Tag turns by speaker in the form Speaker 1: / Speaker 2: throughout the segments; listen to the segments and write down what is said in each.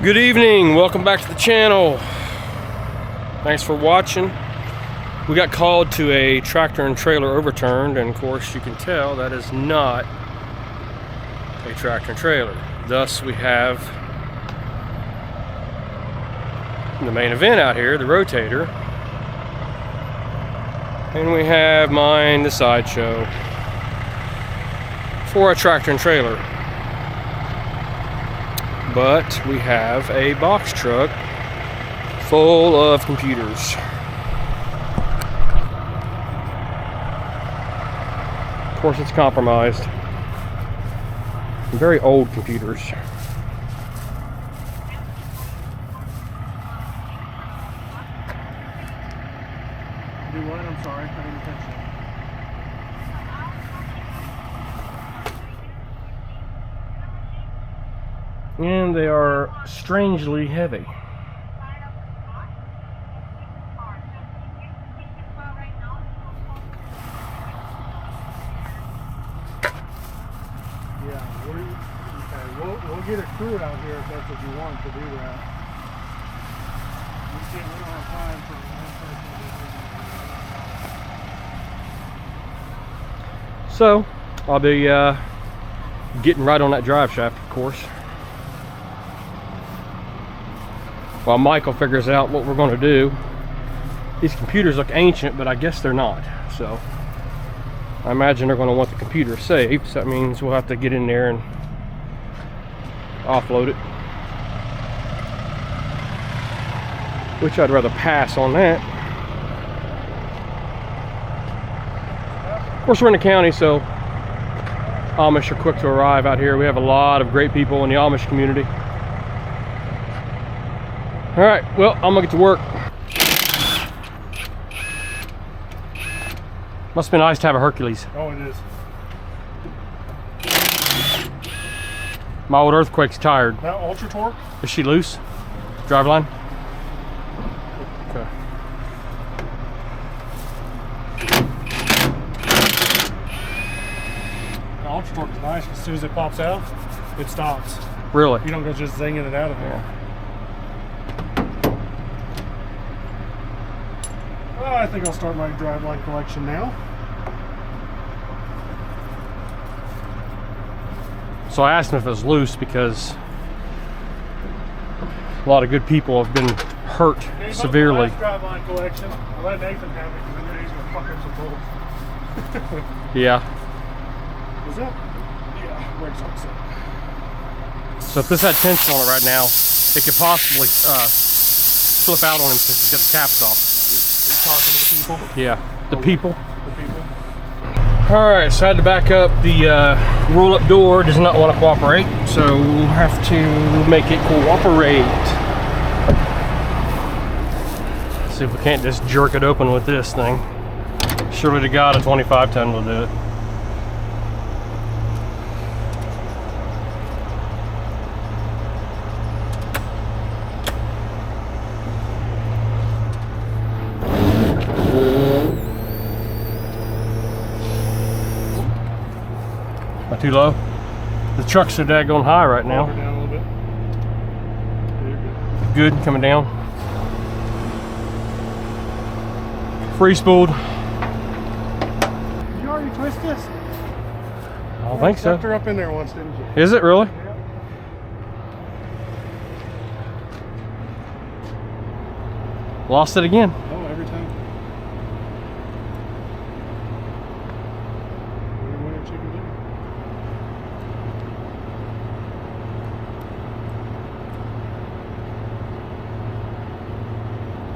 Speaker 1: Good evening, welcome back to the channel. Thanks for watching. We got called to a tractor and trailer overturned, and of course you can tell that is not a tractor and trailer. Thus we have the main event out here, the rotator, and we have mine, the sideshow, for a tractor and trailer. But we have a box truck full of computers. Of course, it's compromised. Very old computers.
Speaker 2: Do what? I'm sorry, I didn't catch that.
Speaker 1: And they are strangely heavy.
Speaker 2: Yeah, we'll get a crew out here if that's what you want to do that. We don't have time for one person.
Speaker 1: So, I'll be getting right on that drive shaft, of course, while Michael figures out what we're going to do. These computers look ancient, but I guess they're not. So I imagine they're going to want the computer saved. So that means we'll have to get in there and offload it, which I'd rather pass on that. Of course, we're in the county, so Amish are quick to arrive out here. We have a lot of great people in the Amish community. All right, well, I'm gonna get to work. Must be nice to have a Hercules.
Speaker 2: Oh, it is.
Speaker 1: My old Earthquake's tired.
Speaker 2: That Ultra Torque?
Speaker 1: Is she loose? Driveline? Okay.
Speaker 2: The Ultra Torque is nice. As soon as it pops out, it stops.
Speaker 1: Really?
Speaker 2: You don't go just zinging it out of there.
Speaker 1: Yeah.
Speaker 2: Well, I think I'll start my driveline collection now.
Speaker 1: So I asked him if it was loose because a lot of good people have been hurt severely.
Speaker 2: Driveline collection. I let Nathan have it because I knew he's going to fuck up some bolts.
Speaker 1: Yeah.
Speaker 2: Is that? Yeah, brakes on set.
Speaker 1: So if this had tension on it right now, it could possibly flip out on him since he's got the caps off.
Speaker 2: Are you talking to the people?
Speaker 1: Yeah, the people.
Speaker 2: The people?
Speaker 1: All right, so I had to back up. The roll-up door does not want to cooperate, so we'll have to make it cooperate. See if we can't just jerk it open with this thing. Surely to God, a 25 ton will do it. Not too low. The truck's so daggone high right now.
Speaker 2: Down a little bit. Yeah, you're
Speaker 1: Good, coming down. Free spooled.
Speaker 2: good. You already twist this?
Speaker 1: I don't think so.
Speaker 2: Stepped her up in there once, didn't you?
Speaker 1: Is it really?
Speaker 2: Yeah.
Speaker 1: Lost it again.
Speaker 2: Oh, every time. Winner, chicken dinner.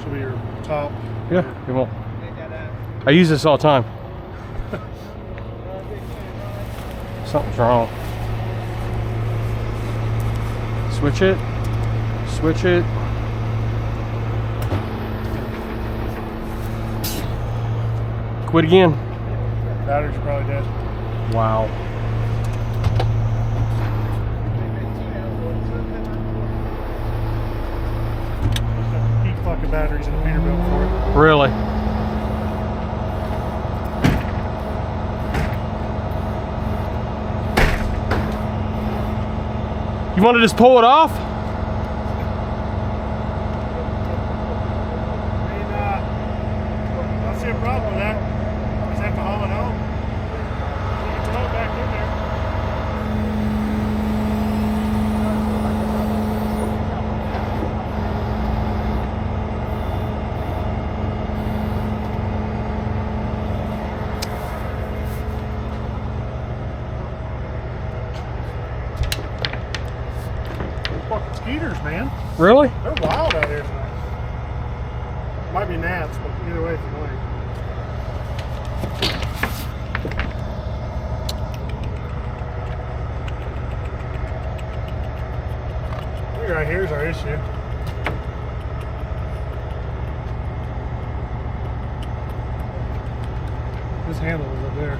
Speaker 2: Should be your top.
Speaker 1: Yeah, it won't. I use this all the time. Something's wrong. Switch it. Switch it. Quit again.
Speaker 2: Batteries are probably dead.
Speaker 1: Wow.
Speaker 2: Keep fucking batteries in the Peterbilt for it.
Speaker 1: Really? You want to just pull it off?
Speaker 2: mosquitoes, man.
Speaker 1: Really?
Speaker 2: They're wild out here tonight. Might be gnats, but either way, it's annoying. Right here's our issue. This handle is up there.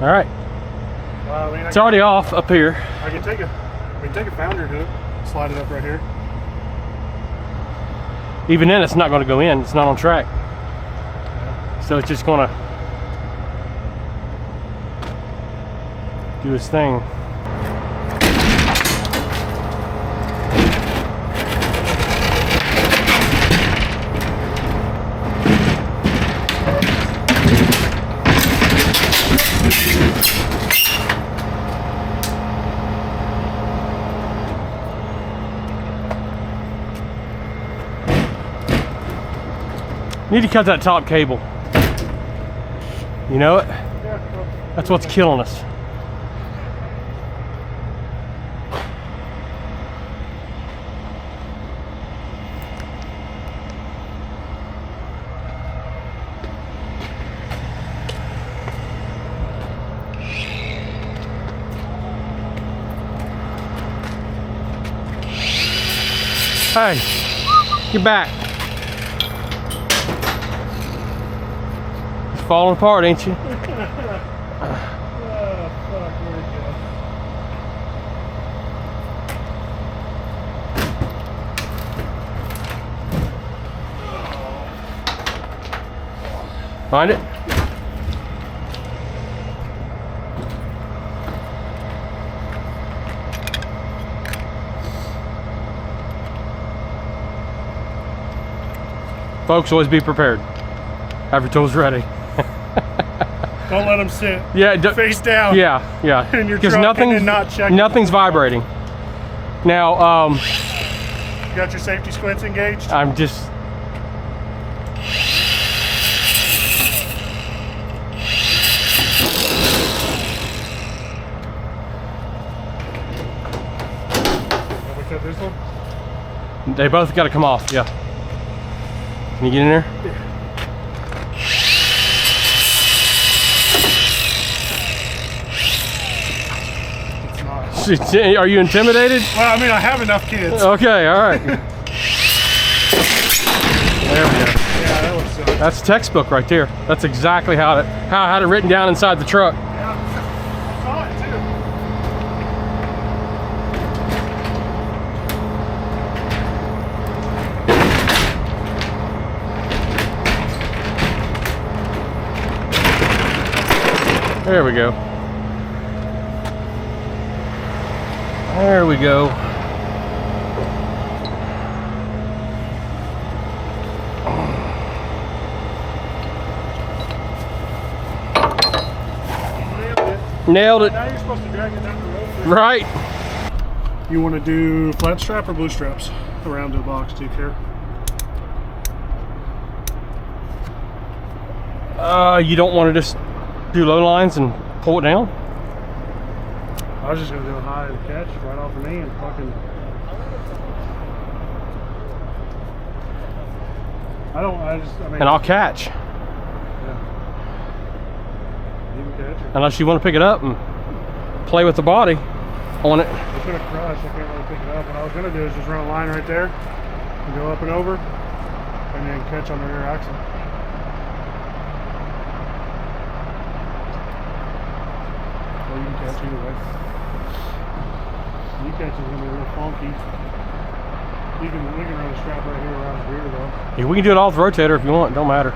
Speaker 1: All right.
Speaker 2: Well, I mean,
Speaker 1: It's already off up here.
Speaker 2: I can take a founder hook, slide it up right here.
Speaker 1: Even then, it's not going to go in. It's not on track. So it's just going to do its thing. Need to cut that top cable. You know it?
Speaker 2: Yeah, well,
Speaker 1: That's what's killing us. Hey, get back. It's falling apart, ain't you?
Speaker 2: oh, fuck, where'd it go?
Speaker 1: Find it? Folks, always be prepared. Have your tools ready.
Speaker 2: Don't let them sit.
Speaker 1: Yeah,
Speaker 2: Face down.
Speaker 1: Yeah, yeah.
Speaker 2: In your
Speaker 1: Because
Speaker 2: truck and then not check it.
Speaker 1: nothing's vibrating. Now,
Speaker 2: You got your safety squints engaged?
Speaker 1: I'm just.
Speaker 2: Can we cut this one?
Speaker 1: They both got to come off. Yeah. Can you get in there?
Speaker 2: It's not.
Speaker 1: Are you intimidated?
Speaker 2: Well, I mean, I have enough kids.
Speaker 1: Okay, all right. There we go.
Speaker 2: Yeah, that was silly.
Speaker 1: That's textbook right there. That's exactly how I had it written down inside the truck.
Speaker 2: Yeah, I saw it too.
Speaker 1: There we go. There we go. Nailed it.
Speaker 2: Now you're supposed to drag it down the road.
Speaker 1: Right.
Speaker 2: You want to do flat strap or blue straps around the box? Do you care?
Speaker 1: You don't want to just do low lines and pull it down?
Speaker 2: I was just gonna do a high and catch right off the knee and fucking. I mean.
Speaker 1: And I'll catch.
Speaker 2: Yeah. You can catch it.
Speaker 1: Unless you want to pick it up and play with the body on it.
Speaker 2: It's gonna crush. I can't really pick it up. What I was gonna do is just run a line right there and go up and over, and then catch on the rear axle. Well, you can catch either way. You catch is gonna be a little funky. We can run a strap right here around the rear though.
Speaker 1: Yeah, we can do it all with the rotator if you want. Don't matter.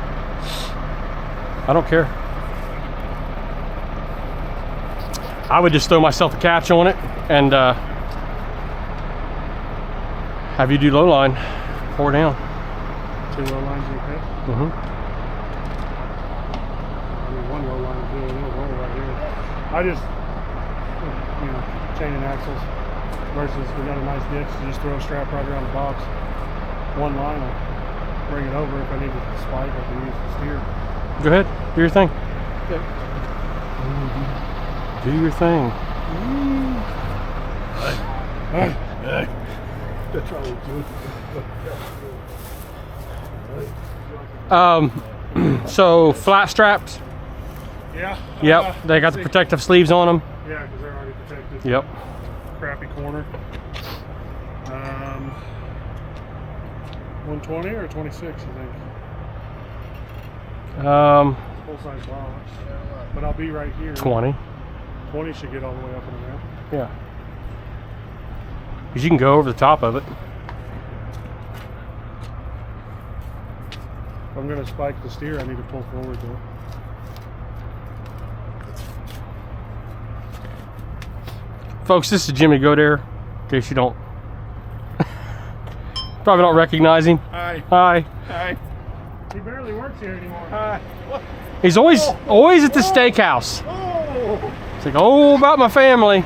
Speaker 1: I don't care. I would just throw myself a catch on it and have you do low line, pour down.
Speaker 2: 2 low lines in the pit.
Speaker 1: Mm-hmm.
Speaker 2: I mean, 1 low line is doing a little roll right here. you know, chain and axles. Versus we got a nice ditch, so just throw a strap right around the box. One line will bring it over. If I need to spike, I can use the steer.
Speaker 1: Go ahead, do your thing.
Speaker 2: Okay.
Speaker 1: Do your thing.
Speaker 2: That's right.
Speaker 1: So flat straps.
Speaker 2: Yeah.
Speaker 1: Yep, they got the protective sleeves on them.
Speaker 2: Yeah, because they're already protected.
Speaker 1: Yep.
Speaker 2: Crappy corner. 120 or 26, you think? Full size box. But I'll be right here.
Speaker 1: 20.
Speaker 2: 20 should get all the way up and around.
Speaker 1: Yeah. Because you can go over the top of it.
Speaker 2: If I'm going to spike the steer, I need to pull forward though.
Speaker 1: Folks, this is Jimmy Godare, in case you don't probably don't recognize him.
Speaker 2: Hi.
Speaker 1: Hi.
Speaker 2: Hi. He barely works here anymore. Hi.
Speaker 1: He's always at the steakhouse.
Speaker 2: Oh.
Speaker 1: It's like, oh, about my family.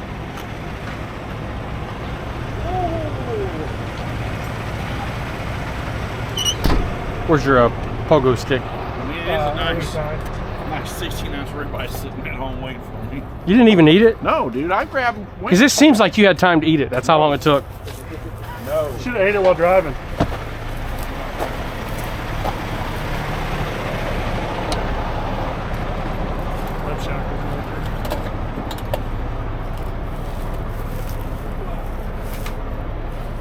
Speaker 1: Where's your pogo stick?
Speaker 3: I mean, it is a nice 16-ounce ribeye sitting at home waiting for me.
Speaker 1: You didn't even eat it?
Speaker 3: No, dude, I grabbed.
Speaker 1: Because it seems like you had time to eat it. That's how long it took.
Speaker 3: No.
Speaker 2: Should have ate it while driving. Left shackles right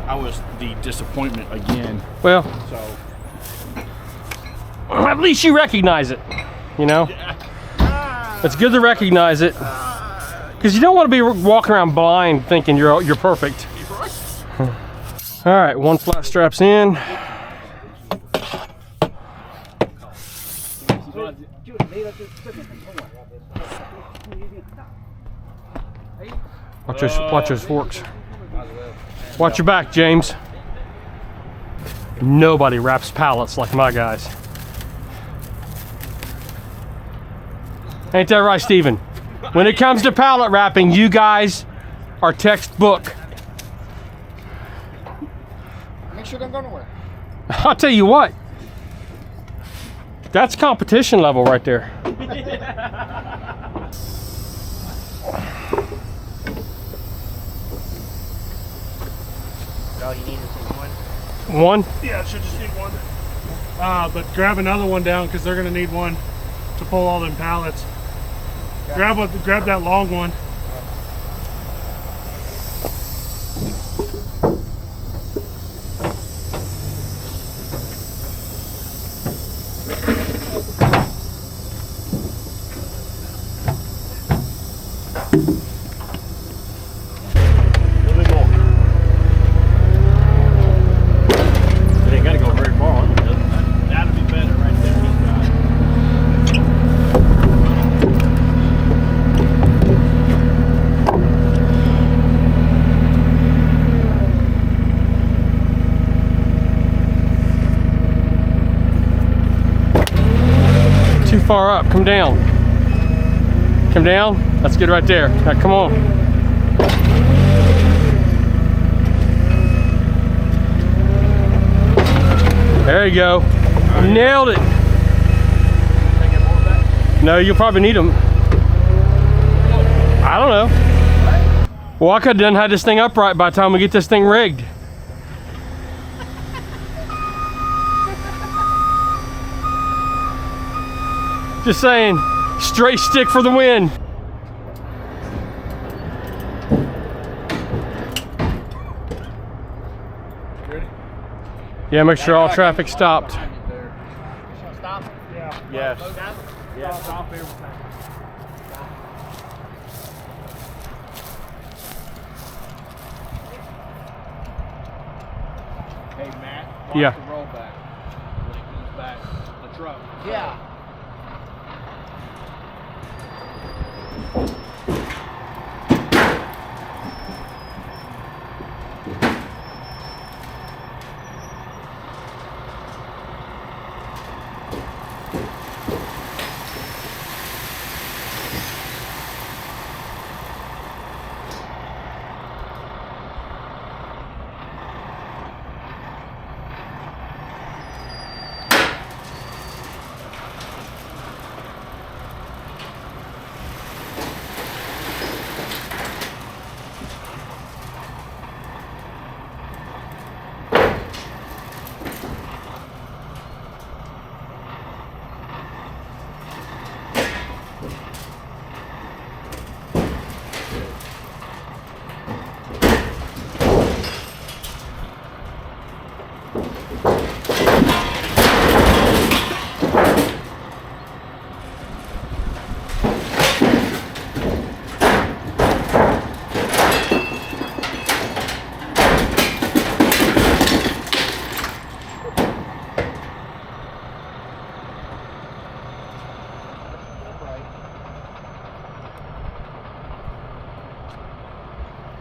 Speaker 2: there.
Speaker 3: I was the disappointment again.
Speaker 1: Well,
Speaker 3: So.
Speaker 1: at least you recognize it. You know? It's good to recognize it. Because you don't want to be walking around blind thinking you're perfect. All right, one flat strap's in. Watch those forks. Watch your back, James. Nobody wraps pallets like my guys. Ain't that right, Steven? When it comes to pallet wrapping, you guys are textbook.
Speaker 4: Make sure don't go nowhere.
Speaker 1: I'll tell you what. That's competition level right there.
Speaker 4: All you need is one.
Speaker 1: One?
Speaker 2: Yeah, it should just need one. But grab another one down because they're going to need one to pull all them pallets. Grab that long one.
Speaker 3: It ain't got to go very far. That'd be better right there.
Speaker 1: Too far up. Come down. Come down. That's good right there. Now come on. There you go. Nailed it. No, you'll probably need them. I don't know. Well, I could have done had this thing upright by the time we get this thing rigged. Just saying, straight stick for the win.
Speaker 2: Ready?
Speaker 1: Yeah, make sure all traffic stopped.
Speaker 4: Stop.
Speaker 2: Yeah.
Speaker 3: Yes.
Speaker 2: Yeah. Stop everything.
Speaker 3: Hey, Matt. Watch
Speaker 1: Yeah.
Speaker 3: the rollback when it comes back. The truck.
Speaker 4: Yeah.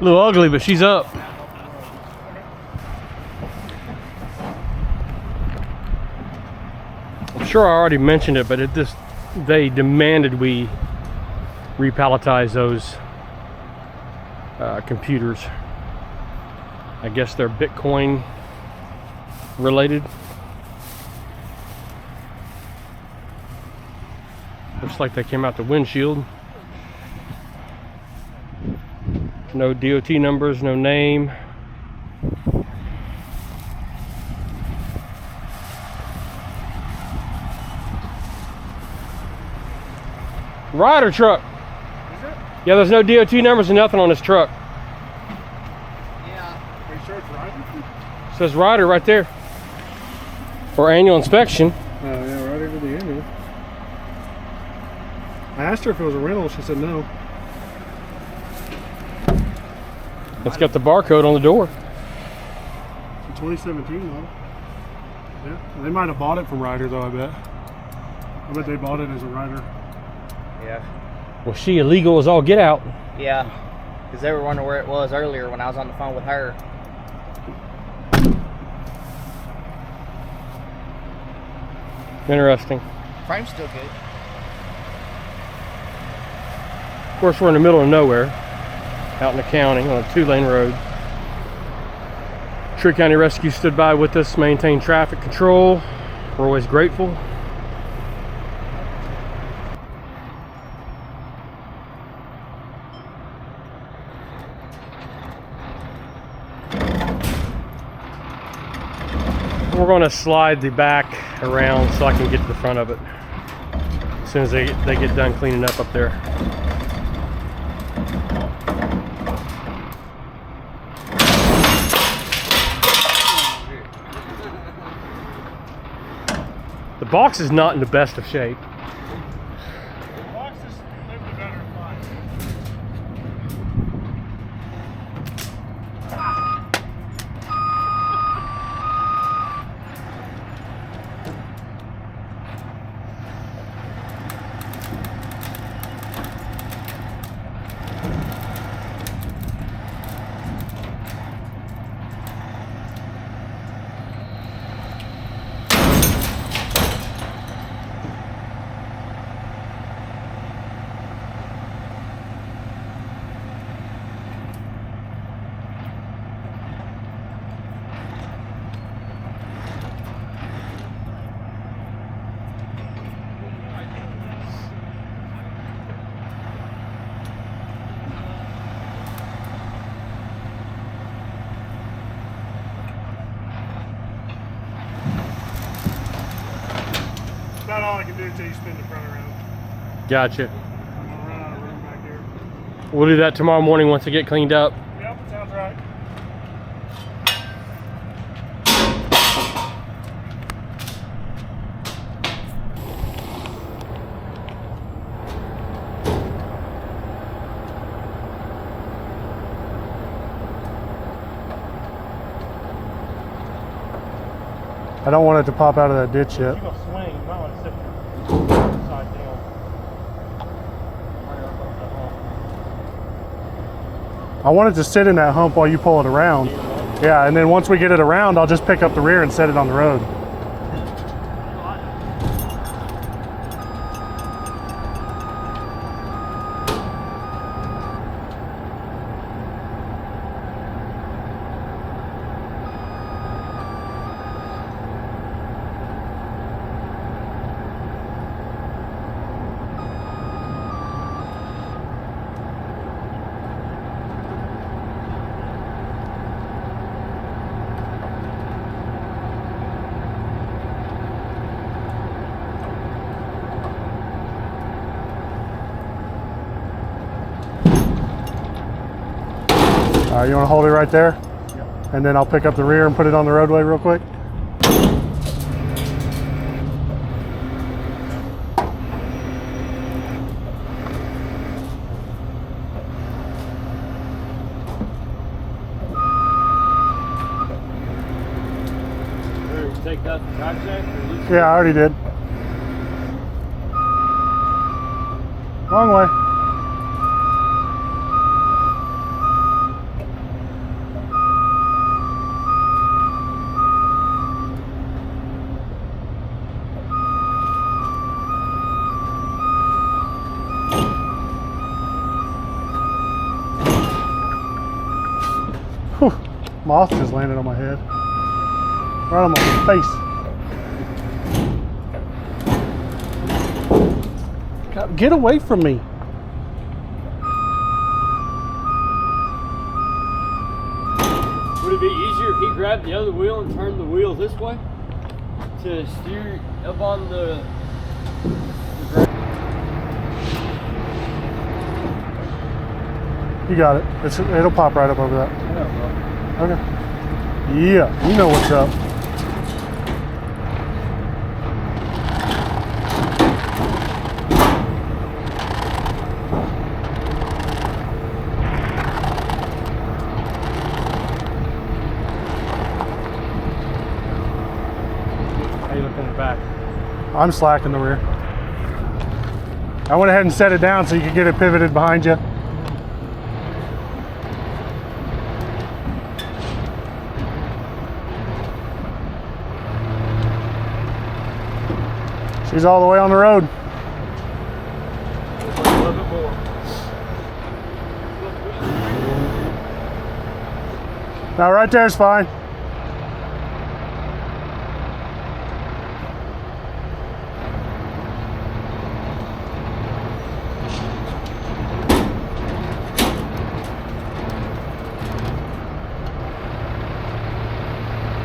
Speaker 1: A little ugly, but she's up. I'm sure I already mentioned it, but they demanded we repalletize those computers. I guess they're Bitcoin related. Looks like they came out the windshield. No DOT numbers, no name. Rider truck.
Speaker 2: Is it?
Speaker 1: Yeah, there's no DOT numbers and nothing on this truck.
Speaker 4: Yeah.
Speaker 2: Are you sure it's Ryder?
Speaker 1: It says rider right there. For annual inspection.
Speaker 2: Oh yeah, Ryder to the end. I asked her if it was a rental. She said no.
Speaker 1: It's got the barcode on the door.
Speaker 2: It's a 2017 model. Yeah, they might have bought it from Ryder though. I bet they bought it as a Ryder.
Speaker 4: Yeah.
Speaker 1: Well, she illegal as all get out.
Speaker 4: Yeah. Because they were wondering where it was earlier when I was on the phone with her.
Speaker 1: Interesting.
Speaker 4: Frame's still good.
Speaker 1: Of course, we're in the middle of nowhere, out in the county on a 2-lane road. Tree County Rescue stood by with us, maintained traffic control. We're always grateful. We're going to slide the back around so I can get to the front of it as soon as they get done cleaning up there. The box is not in the best of shape.
Speaker 2: The box is lived a better life. About all I can do until you spin the front around.
Speaker 1: Gotcha.
Speaker 2: I'm gonna run out of room back here.
Speaker 1: We'll do that tomorrow morning once they get cleaned up.
Speaker 2: Yep, sounds right. I don't want it to pop out of that ditch yet.
Speaker 3: You're gonna swing, you might want to sit upside down.
Speaker 2: I want it to sit in that hump while you pull it around. Yeah, and then once we get it around, I'll just pick up the rear and set it on the road. All right, you want to hold it right there? Yep. And then I'll pick up the rear and put it on the roadway real quick.
Speaker 3: Take that contract or leave?
Speaker 2: Yeah, I already did. Wrong way. Moth just landed on my head. Right on my face. God, get away from me.
Speaker 3: Would it be easier if he grabbed the other wheel and turned the wheel this way to steer up on the ground?
Speaker 2: You got it. It'll pop right up over that. Okay. Yeah, you know what's up.
Speaker 3: How you look in the back?
Speaker 2: I'm slacking the rear. I went ahead and set it down so you could get it pivoted behind you. She's all the way on the road.
Speaker 3: A little bit more.
Speaker 2: Now right there's fine.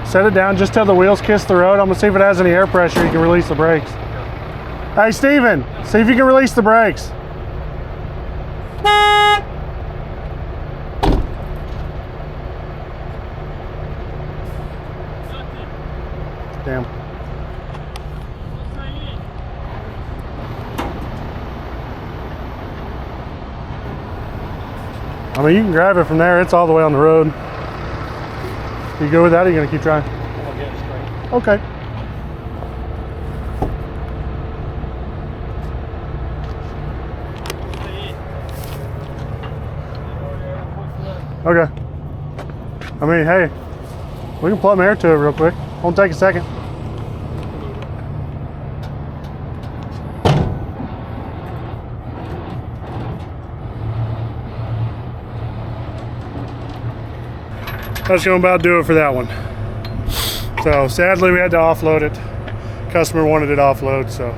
Speaker 2: Set it down just till the wheels kiss the road. I'm gonna see if it has any air pressure. You can release the brakes. Hey Steven, see if you can release the brakes. Damn. I mean, you can grab it from there. It's all the way on the road. You go with that, or are you gonna keep trying?
Speaker 3: I'll get it straight.
Speaker 2: Okay. Okay. I mean, hey, we can plumb air to it real quick. Won't take a second. That's gonna about do it for that one. So sadly, we had to offload it. Customer wanted it offload, so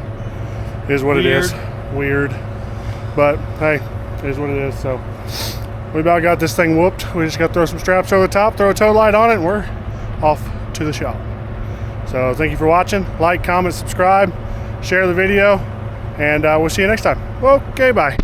Speaker 2: it is what it is. Weird, but hey, it is what it is. So we about got this thing whooped. We just got to throw some straps over the top, throw a tow light on it, and we're off to the shop. So thank you for watching. Like, comment, subscribe, share the video, and we'll see you next time. Okay, bye.